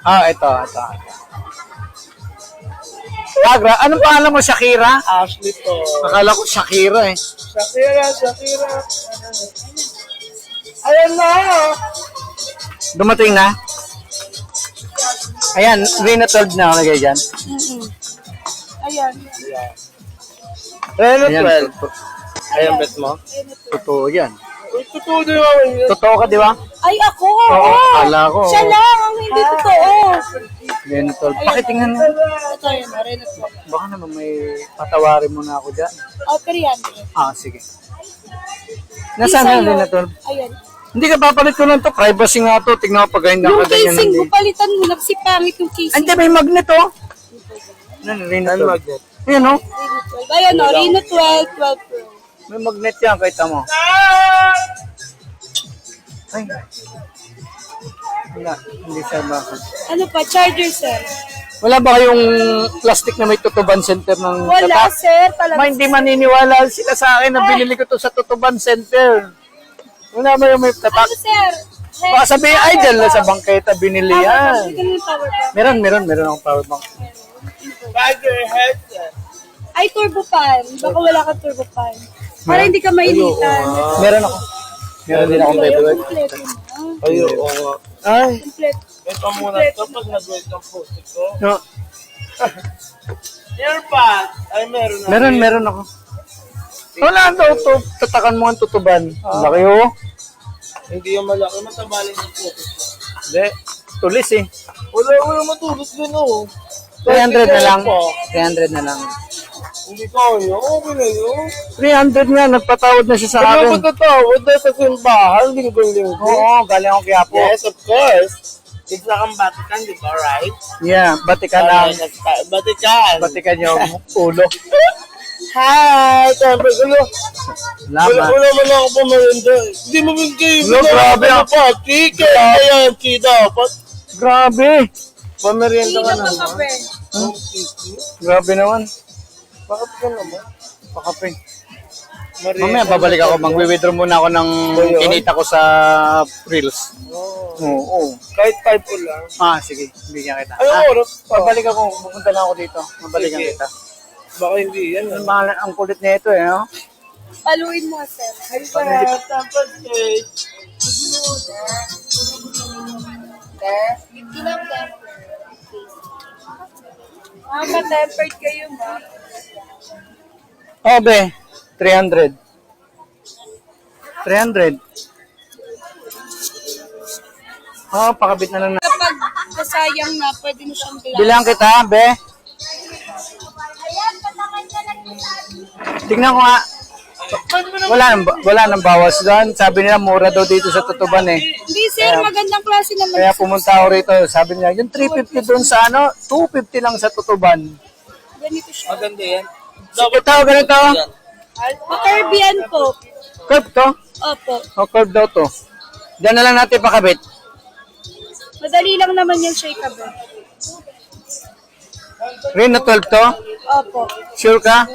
Ah, ito. Anong pangalan mo, Shakira? Ashley to. Akala ko Shakira eh. Shakira. Ayan na. Dumating na? Ayan, Reno 12 na nalagay dyan. Ayan. Reno Ayan, 12. Ayan, bet mo? totoo yan. Totoo din naman yun. Totoo ka, di ba? Ay, ako! Oo, akala ko. Siya lang ang hindi totoo. Reno 12. Pakitingnan mo. Ito yun, Reno 12. Baka naman may patawarin mo na ako dyan. Oh, 300. Ah, sige. Nasaan na Reno 12? Ayan. Hindi ka papalit ko lang to. Privacy nga to. Tignan ko pag ganyan Yung ka ganyan. casing ko, palitan mo na kasi pangit yung casing. Hindi, may magnet oh. Reno 12. magnet? Ayan oh. Reno 12. Ayan o, Reno 12, 12 Pro. May magnet yan, kita mo. Ay. Wala, hindi siya bakit. Ano pa, charger, sir? Wala ba kayong plastic na may tutuban center ng Wala, tatak? sir. Talaga. Ma, hindi maniniwala sila sa akin na binili ko to sa tutuban center. Wala ba yung may tatak? Ano, sir? Baka sabihin, ay, dyan lang sa bangketa binili yan. Power bank. Meron akong power bank. Bagger headset. Ay, turbo fan. Baka wala kang turbo fan. Para hindi ka mainitan. Meron ako. Meron din akong paperwork. Kompleto na. Ay, oo nga. Ay, Kompleto. Ito muna ito pag nag-wait ang puso ko. no. Earbud. Ay, meron na. Meron ako. Wala daw to, tatakan mo ang tutuban. Laki oh. Hindi yung malaki. Matabaling ang puso ko. Hindi, tulis eh. Wala matulog din oh. 300 na lang. 300 na lang. Hindi ko yun. Okay na yun. 300 nga, nagpatawad na siya sa Ano akin. ba tatawad na sa simbahan? Linggo-linggo. Oo, galing akong Quiapo. Yes, of course. Tigla kang Vatican, di ba, right? Yeah, Batikan ang, Vatican. yung ulo. Hi! Siyempre, wala Lama. man ako pumarinda. Hindi mo bigay. No, grabe ako ah. pa. Chicken. Ayan, dapat. Grabe. Pamerienda ka Hindi naman. ka kape. Grabe naman. Bakit ka naman? Pakape. Mamaya babalik ako. Mag-withdraw muna ako ng Ayun. kinita ko sa Reels. Oo. Kahit 5 ko lang. Ah, sige. Bigyan kita. Ay, oras pa. Babalik ako. Pupunta na ako dito. Babalikan Sige. kita. Baka hindi yan. Ang kulit na ito eh. No? Paluin mo, sir. Ay, para tapos cake. 50 lang temper. Ma-tempered kayo, ma. Oh, be. 300. 300. Oh, pakabit na lang na. Kapag nasayang na, pwede mo siyang glass. Bilang kita, be. Tingnan ko nga. Wala nang bawas doon. Sabi nila mura daw dito sa Tutuban eh. Hindi, sir. Magandang klase naman. Kaya pumunta ako rito. Sabi niya, yung 350 doon sa 250 lang sa Tutuban. Ganito siya. Maganda yan. Ganito. Curve yan po. Curve to? Opo. O, curve daw to. Diyan na lang natin pakabit. Madali lang naman yan siya ikabi. Reno 12 to? Opo. Sure ka?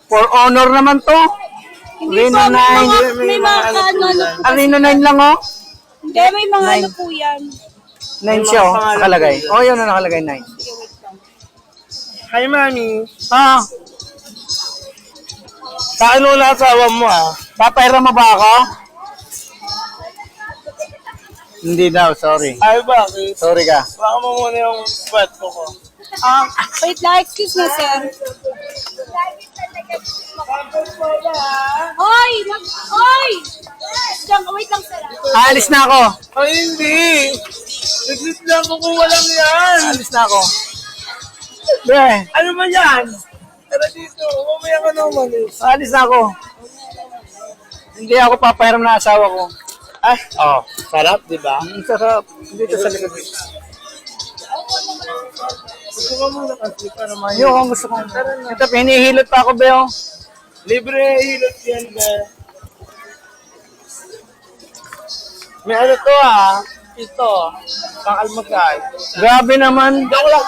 For honor naman to. Hindi Reno po, 9. may mga ano po. Reno 9 lang oh. Hindi, may mga ano po yan. 9 siya oh. Nakalagay. Oh, yun na nakalagay 9. Hi, mami. Ah, Saan mo na asawa mo, papayra mo ba ako? Hindi daw, sorry. Ay, bakit? Sorry ka. Baka mo muna yung pwesto ko. Wait lang, excuse me, sir. Hoy! Hoy! Wait lang, sir. Aalis na ako. Ay, hindi. Naglit lang ko kung walang yan. Aalis na ako. Be, Ano ba yan? Tara dito. Mamaya ka naman eh. aalis na ako. Hindi ako papayram na asawa ko. Ay, sarap, di ba? Ang sarap. Dito sa likod. Gusto ka muna kasi para may... Yung kung gusto ko. Ito, hinihilot pa ako, Be. Oh. Libre hilot yan, be. May ano to, Ito. Pang-almusal. Grabe naman. Joke lang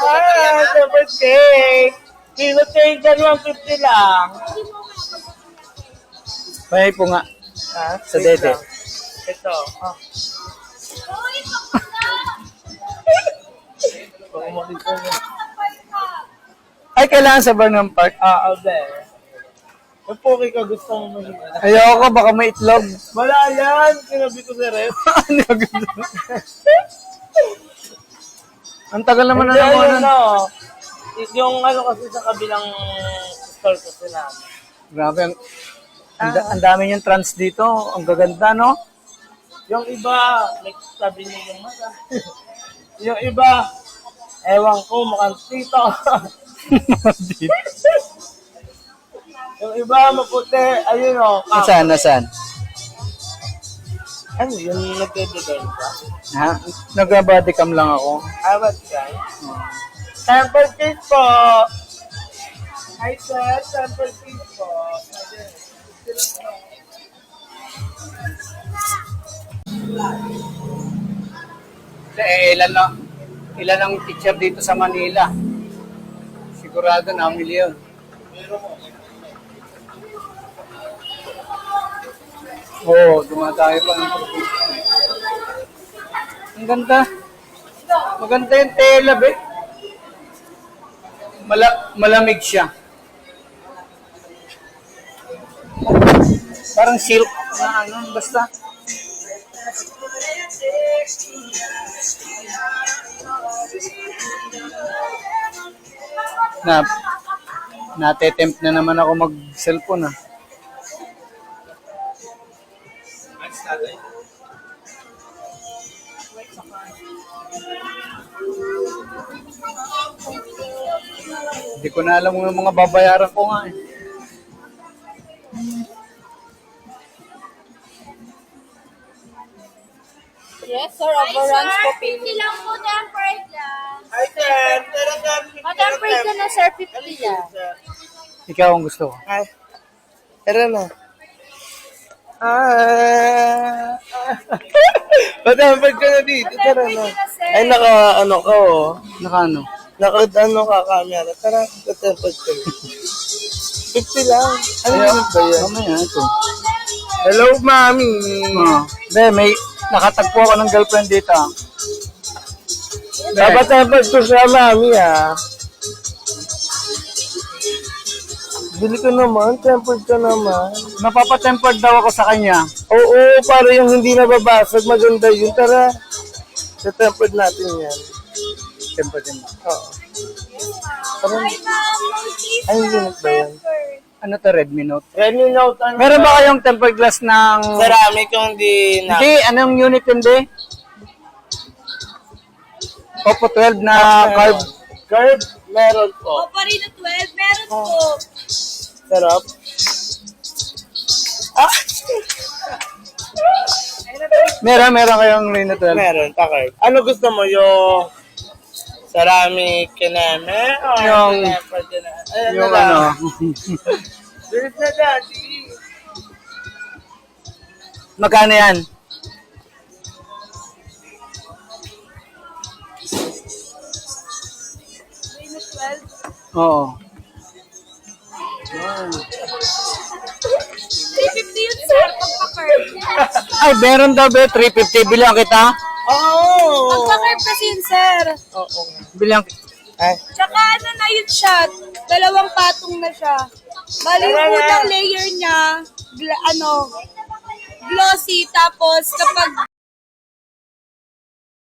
sa birthday. Hilot cake dyan, 150 lang. Pahay po nga. Ha? Sa dede. Ito. Baka makita mo. Ay, kailangan sa Burnham Park. There. Yung poke ka, gusto mo mahilig. Ayoko, baka may itlog. Wala yan! Kinabi ko sa ref. Ano yung gusto? Ang tagal naman Hindi, na naman. yun, no. Yung ano kasi sa kabilang store kasi namin. Grabe, ang dami yung trans dito. Ang gaganda, no? Yung iba, like sabi niyo yung mata. Yung iba, ewan ko, mukhang tito. Yung iba, maputi. Ayun o. Nasaan? Ano yun? Nagde-design ka? Ha? Nag-bodycam lang ako. Awat ka? Sample case po. Hi sir, sample case po. Ilan ang teacher dito sa Manila? Sigurado na milyon. Oo, dumadayo pa ng Ang ganda. Maganda yung tela, be. Malamig siya. Parang silk na ano, basta. Nate-tempt na naman ako mag-cellphone ah. Hindi ko na alam yung mga babayaran ko nga eh. Yes, sir. Overruns po payment. 50 lang po, tempered lang. Hi sir, talagang Tempered ka na, sir. 50 lang. Ikaw ang gusto ko. Hi. Tara na. Matambag ka na dito. Tara na. Ay, naka-ano ka oh. Nakaano? Naka-ano ka camera. Tara, matambag ka. 50 lang. Ano yun ba yan? Mamaya ito. Hello, mami. May nakatagpo ako ng girlfriend dito. ah. Dapat tambag ko siya, mami ah. Bili ko naman, tempered ka naman. Napapatempered daw ako sa kanya. Oo, para yung hindi nababasag, maganda yun. Tara, sa tempered natin yan. Tempered din. Oo. Tara. Hi, ma'am. Notice Ay, hindi na ba yan? Ano to, Redmi Note? Redmi Note, ano Meron ba kayong tempered glass ng... Ceramic kung di na. Hindi, anong unit hindi? Oppo 12 na carb. Curve, meron po. Oppo Reno 12, meron po. Sarap. Ah, Meron kayong Reno 12. meron, pa-curve. Ano gusto mo, yung ceramic kineme? O Yung- tempered kineme? Ayan Yung na lang. ano. Bilis na, daddy. Magkano yan? Reno 12. Oo. 350 yun, sir. Pagpa-curve. Ay, meron daw be, 350. Bilang kita? Oo. Pagpa-curve kasi yun, sir. Oo. Bilang Ay, Tsaka ano na yun siya, 2 patong na siya. Bali yung unang layer niya, glossy, tapos kapag